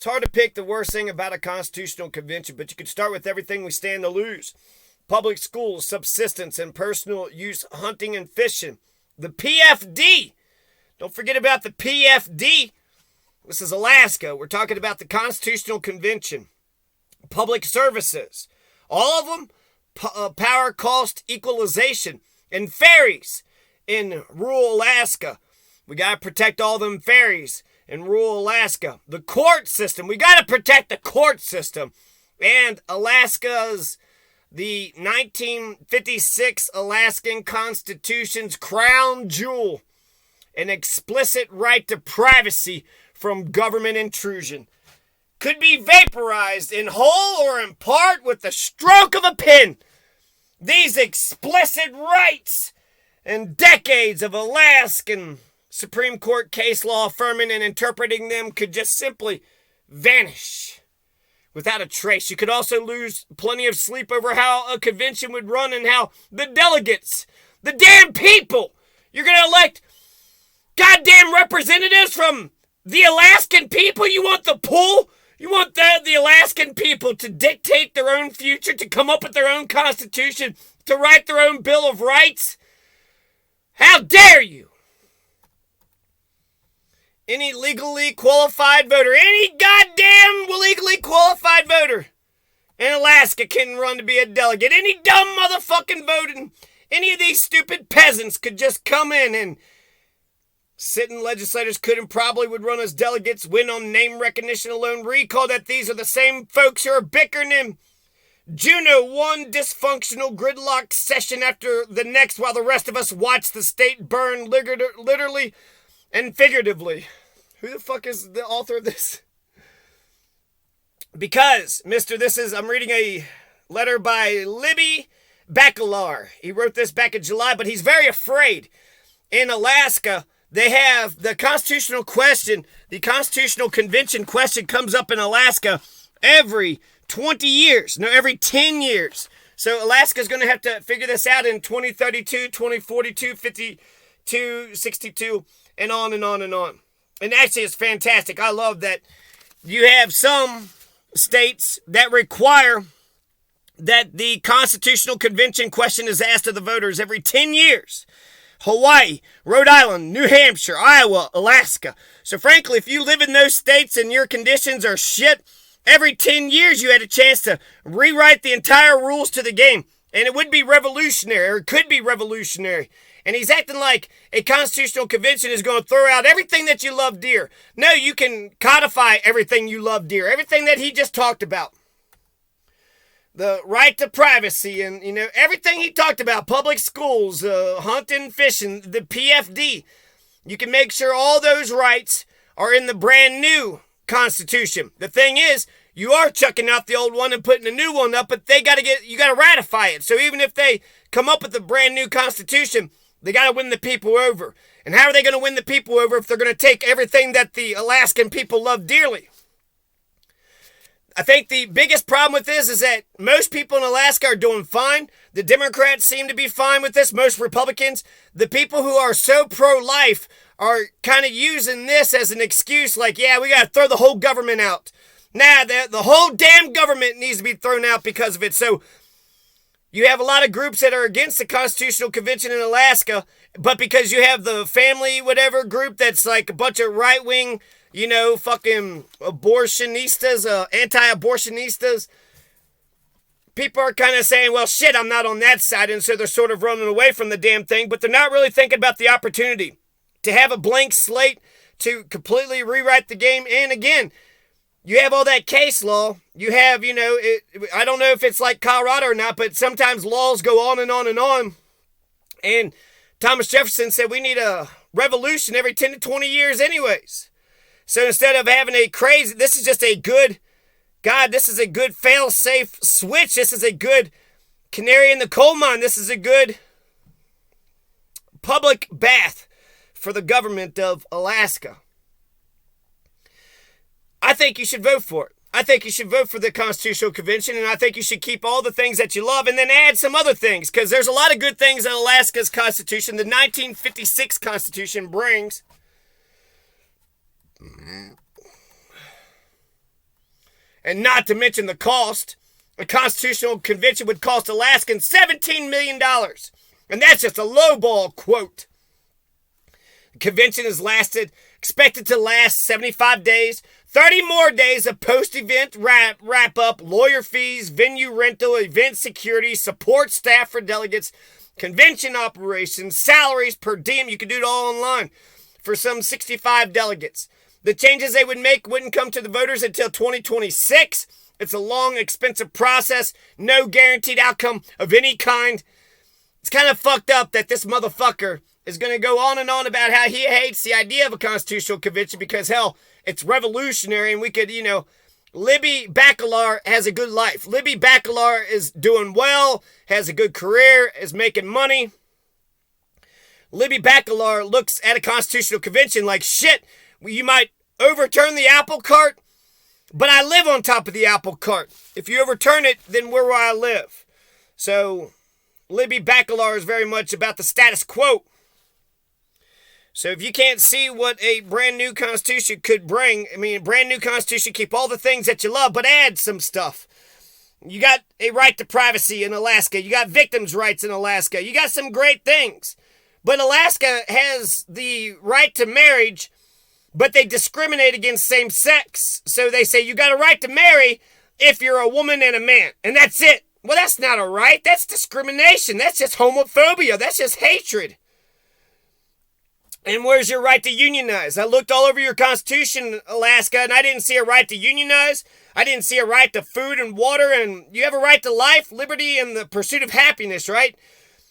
It's hard to pick the worst thing about a constitutional convention, but you could start with everything we stand to lose. Public schools, subsistence, and personal use hunting and fishing. The PFD. Don't forget about the PFD. This is Alaska. We're talking about the Constitutional Convention. Public services. All of them, power cost equalization. And ferries in rural Alaska. We got to protect all them ferries in rural Alaska. The court system. We got to protect the court system. And Alaska's, the 1956 Alaskan Constitution's crown jewel. An explicit right to privacy from government intrusion. Could be vaporized in whole or in part with the stroke of a pen. These explicit rights and decades of Alaskan Supreme Court case law affirming and interpreting them could just simply vanish without a trace. You could also lose plenty of sleep over how a convention would run and how the delegates, the damn people, you're going to elect goddamn representatives from the Alaskan people. You want the pull? You want the Alaskan people to dictate their own future, to come up with their own constitution, to write their own Bill of Rights? How dare you? Any legally qualified voter, any goddamn legally qualified voter in Alaska can run to be a delegate. Any dumb motherfucking voting, any of these stupid peasants could just come in, and sitting legislators could and probably would run as delegates, win on name recognition alone. Recall that these are the same folks who are bickering in Juneau, one dysfunctional gridlock session after the next, while the rest of us watch the state burn literally and figuratively. Who the fuck is the author of this? Because, I'm reading a letter by Libby Bacalar. He wrote this back in July, but he's very afraid. In Alaska, they have the constitutional question, the Constitutional Convention question comes up in Alaska every 20 years. No, every 10 years. So Alaska's going to have to figure this out in 2032, 2042, 52, 62, and on and on and on. And actually, it's fantastic. I love that you have some states that require that the Constitutional Convention question is asked of the voters every 10 years. Hawaii, Rhode Island, New Hampshire, Iowa, Alaska. So frankly, if you live in those states and your conditions are shit, every 10 years you had a chance to rewrite the entire rules to the game. And it would be revolutionary, or it could be revolutionary. And he's acting like a constitutional convention is going to throw out everything that you love dear. No, you can codify everything you love dear. Everything that he just talked about. The right to privacy and, everything he talked about. Public schools, hunting, fishing, the PFD. You can make sure all those rights are in the brand new Constitution. The thing is, you are chucking out the old one and putting a new one up, but you got to ratify it. So even if they come up with a brand new Constitution, they got to win the people over. And how are they going to win the people over if they're going to take everything that the Alaskan people love dearly? I think the biggest problem with this is that most people in Alaska are doing fine. The Democrats seem to be fine with this. Most Republicans. The people who are so pro-life are kind of using this as an excuse, like, yeah, we got to throw the whole government out. Nah, the whole damn government needs to be thrown out because of it. So you have a lot of groups that are against the Constitutional Convention in Alaska, but because you have the family whatever group that's like a bunch of right-wing, fucking abortionistas, anti-abortionistas, people are kind of saying, well, shit, I'm not on that side, and so they're sort of running away from the damn thing, but they're not really thinking about the opportunity to have a blank slate, to completely rewrite the game. And again, you have all that case law. You have, I don't know if it's like Colorado or not, but sometimes laws go on and on and on. And Thomas Jefferson said we need a revolution every 10 to 20 years anyways. So instead of having this is just a good, this is a good fail-safe switch. This is a good canary in the coal mine. This is a good public bath for the government of Alaska. I think you should vote for it. I think you should vote for the Constitutional Convention, and I think you should keep all the things that you love and then add some other things, because there's a lot of good things that Alaska's Constitution, the 1956 Constitution, brings. And not to mention the cost. A constitutional convention would cost Alaskans $17 million. And that's just a lowball quote. The convention is expected to last 75 days. 30 more days of post-event wrap-up, lawyer fees, venue rental, event security, support staff for delegates, convention operations, salaries, per diem. You can do it all online for some 65 delegates. The changes they would make wouldn't come to the voters until 2026. It's a long, expensive process. No guaranteed outcome of any kind. It's kind of fucked up that this motherfucker is going to go on and on about how he hates the idea of a constitutional convention because, hell, it's revolutionary and we could, Libby Bacalar has a good life. Libby Bacalar is doing well, has a good career, is making money. Libby Bacalar looks at a constitutional convention like, shit, you might overturn the apple cart, but I live on top of the apple cart. If you overturn it, then where will I live? So Libby Bacalar is very much about the status quo. So if you can't see what a brand new constitution could bring, a brand new constitution, keep all the things that you love, but add some stuff. You got a right to privacy in Alaska. You got victims' rights in Alaska. You got some great things. But Alaska has the right to marriage, but they discriminate against same sex. So they say you got a right to marry if you're a woman and a man. And that's it. Well, that's not a right. That's discrimination. That's just homophobia. That's just hatred. And where's your right to unionize? I looked all over your constitution, Alaska, and I didn't see a right to unionize. I didn't see a right to food and water, and you have a right to life, liberty, and the pursuit of happiness, right?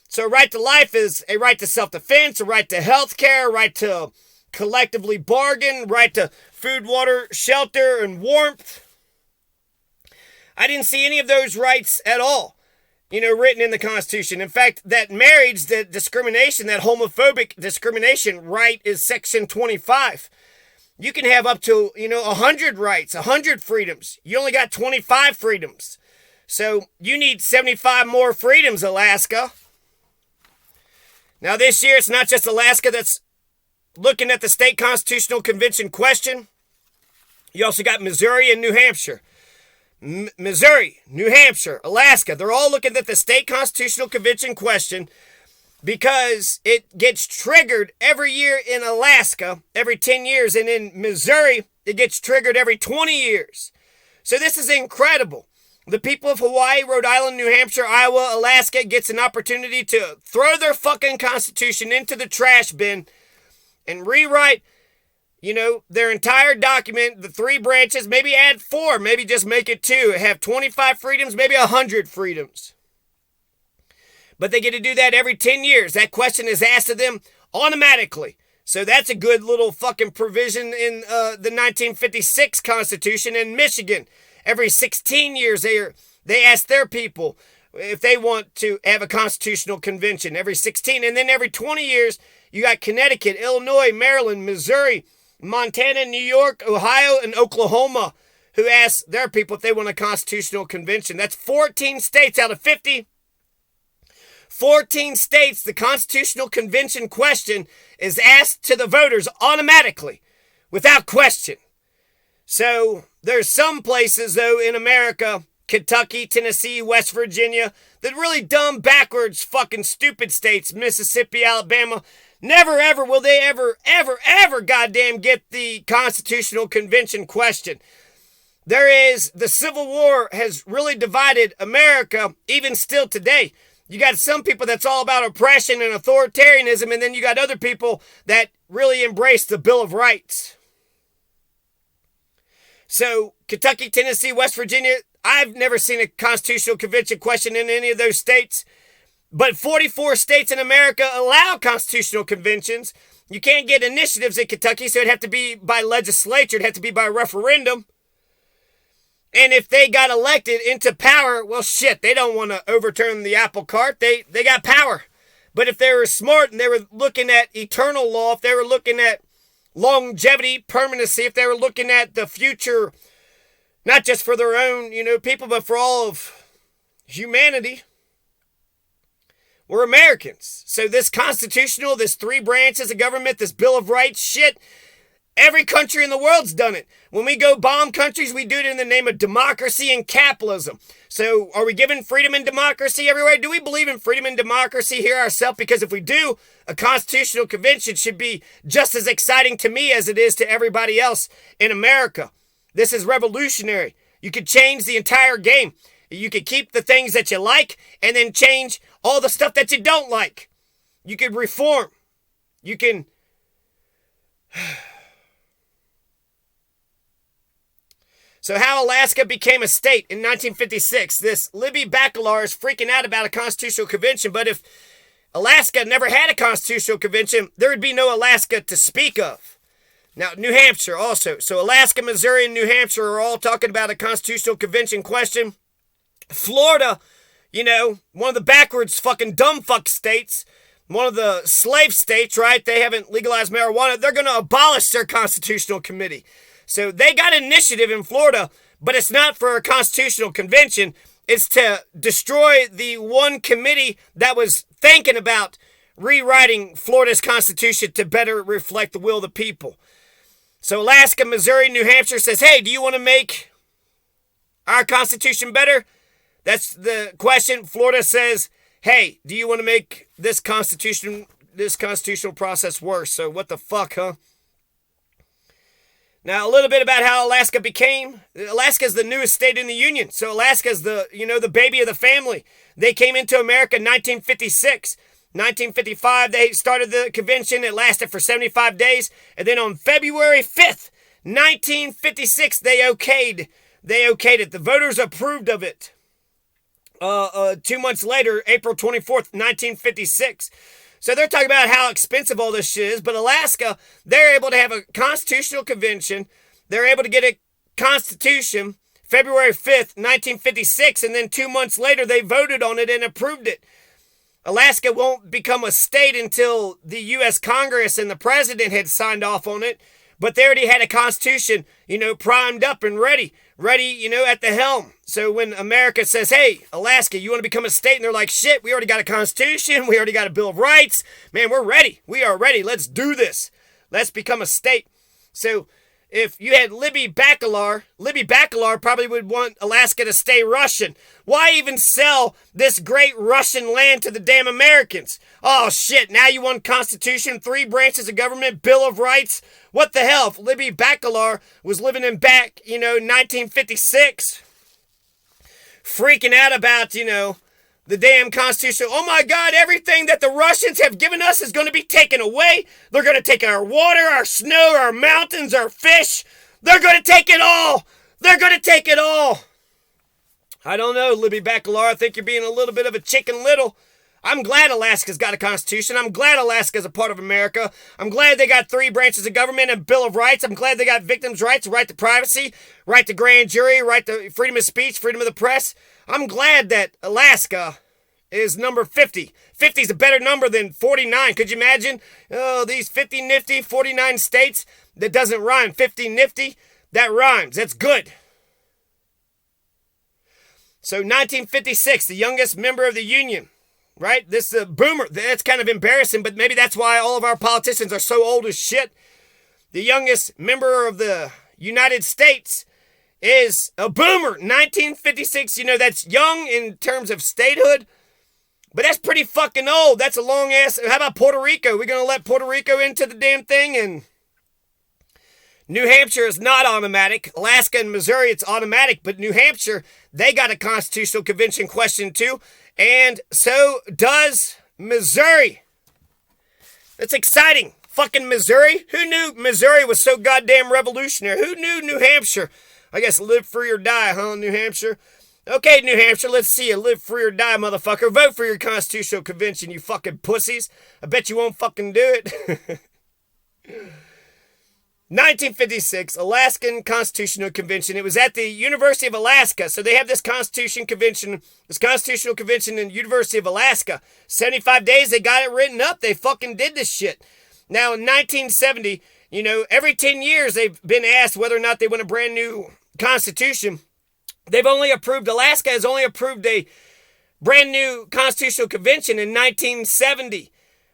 So a right to life is a right to self-defense, a right to health care, a right to collectively bargain, right to food, water, shelter, and warmth. I didn't see any of those rights at all, written in the Constitution. In fact, that marriage, that discrimination, that homophobic discrimination right is Section 25. You can have up to, 100 rights, 100 freedoms. You only got 25 freedoms. So you need 75 more freedoms, Alaska. Now this year, it's not just Alaska that's looking at the state constitutional convention question. You also got Missouri and New Hampshire. Missouri, New Hampshire, Alaska, they're all looking at the state constitutional convention question because it gets triggered every year in Alaska, every 10 years, and in Missouri, it gets triggered every 20 years. So this is incredible. The people of Hawaii, Rhode Island, New Hampshire, Iowa, Alaska gets an opportunity to throw their fucking constitution into the trash bin and rewrite their entire document, the 3 branches, maybe add 4, maybe just make it 2, have 25 freedoms, maybe 100 freedoms. But they get to do that every 10 years. That question is asked of them automatically. So that's a good little fucking provision in the 1956 Constitution in Michigan. Every 16 years, they ask their people if they want to have a constitutional convention. Every 16, and then every 20 years, you got Connecticut, Illinois, Maryland, Missouri, Montana, New York, Ohio, and Oklahoma, who ask their people if they want a constitutional convention. That's 14 states out of 50. 14 states, the constitutional convention question is asked to the voters automatically, without question. So there's some places, though, in America, Kentucky, Tennessee, West Virginia, that really dumb, backwards, fucking stupid states, Mississippi, Alabama. Never, ever will they ever goddamn get the Constitutional Convention question. The Civil War has really divided America, even still today. You got some people that's all about oppression and authoritarianism, and then you got other people that really embrace the Bill of Rights. So, Kentucky, Tennessee, West Virginia, I've never seen a Constitutional Convention question in any of those states. But 44 states in America allow constitutional conventions. You can't get initiatives in Kentucky, so it'd have to be by legislature. It'd have to be by referendum. And if they got elected into power, well, shit, they don't want to overturn the apple cart. They got power. But if they were smart and they were looking at eternal law, if they were looking at longevity, permanency, if they were looking at the future, not just for their own, people, but for all of humanity, we're Americans. So this constitutional, this 3 branches of government, this Bill of Rights shit, Every country in the world's done it. When we go bomb countries, we do it in the name of democracy and capitalism. So are we giving freedom and democracy everywhere? Do we believe in freedom and democracy here ourselves? Because if we do, a constitutional convention should be just as exciting to me as it is to everybody else in America. This is revolutionary. You could change the entire game. You could keep the things that you like and then change all the stuff that you don't like. You could reform. You can... So how Alaska became a state in 1956. This Libby Bachelor is freaking out about a constitutional convention, but if Alaska never had a constitutional convention, there would be no Alaska to speak of. Now, New Hampshire also. So Alaska, Missouri, and New Hampshire are all talking about a constitutional convention question. Florida, one of the backwards fucking dumb fuck states, one of the slave states, right? They haven't legalized marijuana. They're going to abolish their constitutional committee. So they got initiative in Florida, but it's not for a constitutional convention. It's to destroy the one committee that was thinking about rewriting Florida's constitution to better reflect the will of the people. So Alaska, Missouri, New Hampshire says, hey, do you want to make our constitution better? That's the question. Florida says, hey, do you want to make this constitutional process worse? So what the fuck, huh? Now, a little bit about how Alaska became. Alaska is the newest state in the Union. So Alaska is the baby of the family. They came into America in 1956. 1955, they started the convention. It lasted for 75 days. And then on February 5th, 1956, they okayed it. The voters approved of it. 2 months later, April 24th, 1956. So they're talking about how expensive all this shit is, but Alaska, they're able to have a constitutional convention. They're able to get a constitution February 5th, 1956, and then 2 months later they voted on it and approved it. Alaska won't become a state until the U.S. Congress and the president had signed off on it, but they already had a constitution, primed up and ready, at the helm. So when America says, hey, Alaska, you want to become a state? And they're like, shit, we already got a constitution. We already got a Bill of Rights. Man, we're ready. We are ready. Let's do this. Let's become a state. So if you had Libby Bachelor probably would want Alaska to stay Russian. Why even sell this great Russian land to the damn Americans? Oh, shit, now you want Constitution, 3 branches of government, Bill of Rights? What the hell? If Libby Bachelor was living in 1956, freaking out about, the damn Constitution. Oh my God, everything that the Russians have given us is going to be taken away. They're going to take our water, our snow, our mountains, our fish. They're going to take it all. They're going to take it all. I don't know, Libby Bachelor. I think you're being a little bit of a Chicken Little. I'm glad Alaska's got a constitution. I'm glad Alaska's a part of America. I'm glad they got 3 branches of government and Bill of Rights. I'm glad they got victims' rights, right to privacy, right to grand jury, right to freedom of speech, freedom of the press. I'm glad that Alaska is number 50. 50 is a better number than 49. Could you imagine? Oh, these 50 nifty 49 states. That doesn't rhyme. 50 nifty, that rhymes. That's good. So 1956, the youngest member of the Union. Right? This is a boomer. That's kind of embarrassing, but maybe that's why all of our politicians are so old as shit. The youngest member of the United States is a boomer. 1956, that's young in terms of statehood, but that's pretty fucking old. That's a long ass. How about Puerto Rico? We're going to let Puerto Rico into the damn thing? And New Hampshire is not automatic. Alaska and Missouri, it's automatic, but New Hampshire, they got a constitutional convention question too. And so does Missouri. That's exciting. Fucking Missouri. Who knew Missouri was so goddamn revolutionary? Who knew New Hampshire? I guess live free or die, huh, New Hampshire? Okay, New Hampshire, let's see you. Live free or die, motherfucker. Vote for your constitutional convention, you fucking pussies. I bet you won't fucking do it. 1956, Alaskan Constitutional Convention. It was at the University of Alaska. So they have this constitutional convention in University of Alaska. 75 days, they got it written up. They fucking did this shit. Now, in 1970, every 10 years they've been asked whether or not they want a brand new constitution. Alaska has only approved a brand new constitutional convention in 1970.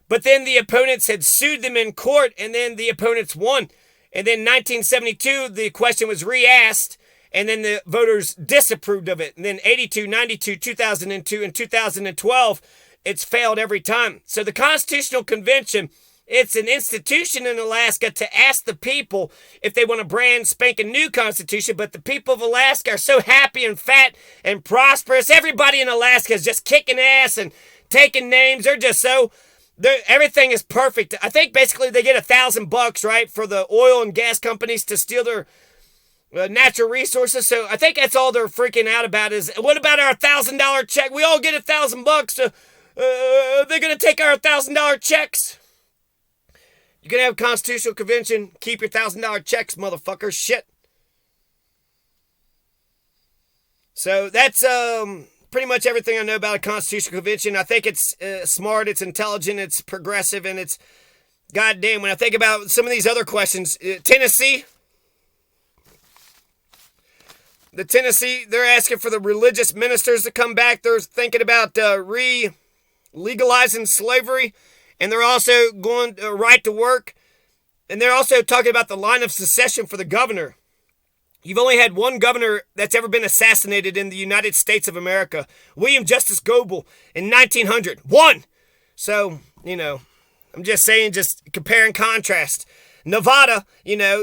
But then the opponents had sued them in court, and then the opponents won. And then 1972, the question was re-asked, and then the voters disapproved of it. And then 82, 92, 2002, and 2012, it's failed every time. So the Constitutional Convention, it's an institution in Alaska to ask the people if they want a brand spanking new constitution, but the people of Alaska are so happy and fat and prosperous. Everybody in Alaska is just kicking ass and taking names. They're just so... everything is perfect. I think basically they get $1,000, right, for the oil and gas companies to steal their natural resources. So I think that's all they're freaking out about is, what about our $1,000 check? We all get $1,000. They're going to take our $1,000 checks. You're going to have a Constitutional Convention. Keep your $1,000 checks, motherfuckers. Shit. So that's pretty much everything I know about a Constitutional Convention. I think it's smart, it's intelligent, it's progressive, and it's goddamn. When I think about some of these other questions, Tennessee, they're asking for the religious ministers to come back. They're thinking about legalizing slavery, and they're also going right to work, and they're also talking about the line of succession for the governor. You've only had one governor that's ever been assassinated in the United States of America, William Justice Goebel, in 1900. One! So, I'm just saying, just compare and contrast. Nevada,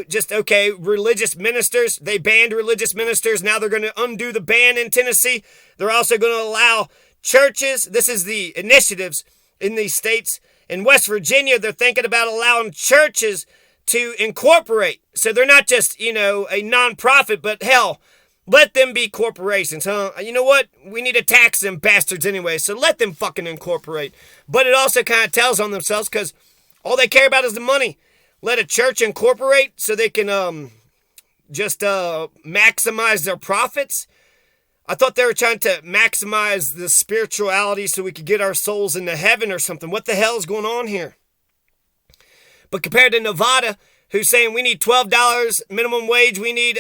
just, okay, religious ministers. They banned religious ministers. Now they're going to undo the ban in Tennessee. They're also going to allow churches. This is the initiatives in these states. In West Virginia, they're thinking about allowing churches to incorporate. So they're not just, a non-profit, but hell, let them be corporations, huh? You know what? We need to tax them bastards anyway, so let them fucking incorporate. But it also kind of tells on themselves because all they care about is the money. Let a church incorporate so they can just maximize their profits. I thought they were trying to maximize the spirituality so we could get our souls into heaven or something. What the hell is going on here? But compared to Nevada, who's saying we need $12 minimum wage, we need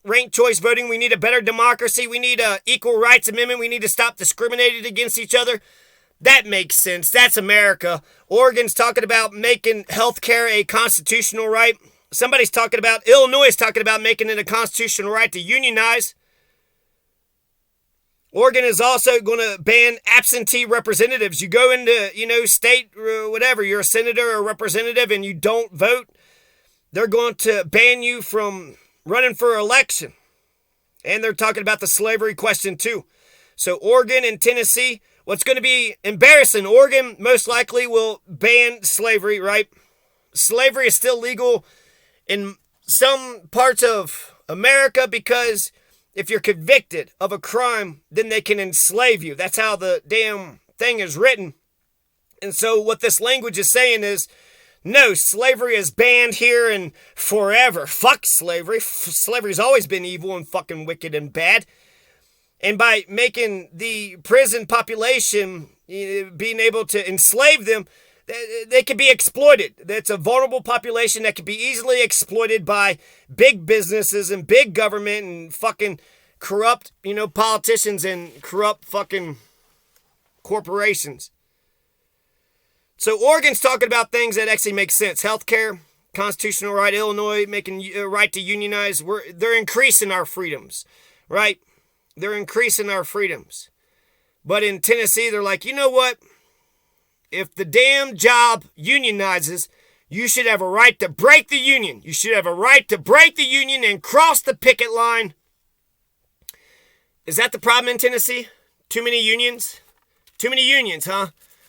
ranked choice voting, we need a better democracy, we need a equal rights amendment, we need to stop discriminating against each other. That makes sense. That's America. Oregon's talking about making healthcare a constitutional right. Somebody's talking about, Illinois is talking about making it a constitutional right to unionize. Oregon is also going to ban absentee representatives. You go into, state, whatever, you're a senator or representative and you don't vote, they're going to ban you from running for election. And they're talking about the slavery question too. So Oregon and Tennessee, what's going to be embarrassing, Oregon most likely will ban slavery, right? Slavery is still legal in some parts of America because if you're convicted of a crime, then they can enslave you. That's how the damn thing is written. And so what this language is saying is, no, slavery is banned here and forever. Fuck slavery. Slavery's always been evil and fucking wicked and bad. And by making the prison population, being able to enslave them, they can be exploited. That's a vulnerable population that can be easily exploited by big businesses and big government and fucking corrupt, politicians and corrupt fucking corporations. So Oregon's talking about things that actually make sense. Healthcare, constitutional right. Illinois making a right to unionize. They're increasing our freedoms, right? They're increasing our freedoms. But in Tennessee, they're like, you know what? If the damn job unionizes, you should have a right to break the union. You should have a right to break the union and cross the picket line. Is that the problem in Tennessee? Too many unions? Too many unions, huh?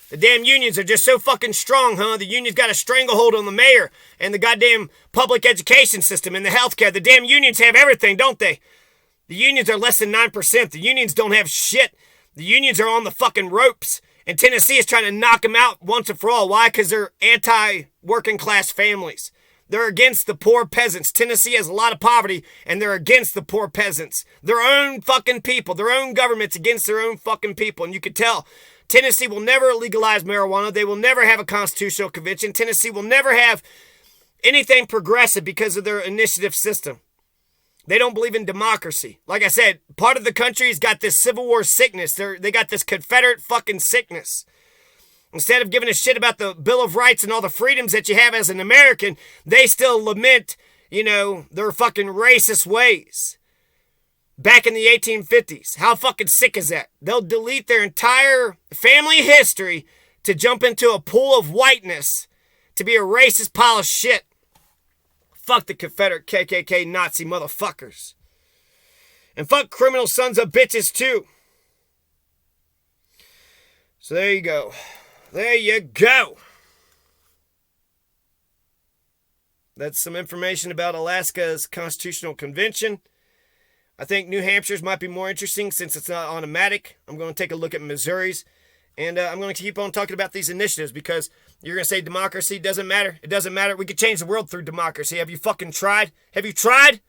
The damn unions are just so fucking strong, huh? The unions got a stranglehold on the mayor and the goddamn public education system and the healthcare. The damn unions have everything, don't they? The unions are less than 9%. The unions don't have shit. The unions are on the fucking ropes. And Tennessee is trying to knock them out once and for all. Why? Because they're anti-working class families. They're against the poor peasants. Tennessee has a lot of poverty, and they're against the poor peasants. Their own fucking people. Their own government's against their own fucking people. And you can tell, Tennessee will never legalize marijuana. They will never have a constitutional convention. Tennessee will never have anything progressive because of their initiative system. They don't believe in democracy. Like I said, part of the country's got this Civil War sickness. They got this Confederate fucking sickness. Instead of giving a shit about the Bill of Rights and all the freedoms that you have as an American, they still lament, their fucking racist ways. Back in the 1850s. How fucking sick is that? They'll delete their entire family history to jump into a pool of whiteness to be a racist pile of shit. Fuck the Confederate KKK Nazi motherfuckers. And fuck criminal sons of bitches too. So there you go. There you go. That's some information about Alaska's Constitutional Convention. I think New Hampshire's might be more interesting since it's not automatic. I'm going to take a look at Missouri's. And I'm going to keep on talking about these initiatives because you're going to say democracy doesn't matter. It doesn't matter. We could change the world through democracy. Have you fucking tried? Have you tried?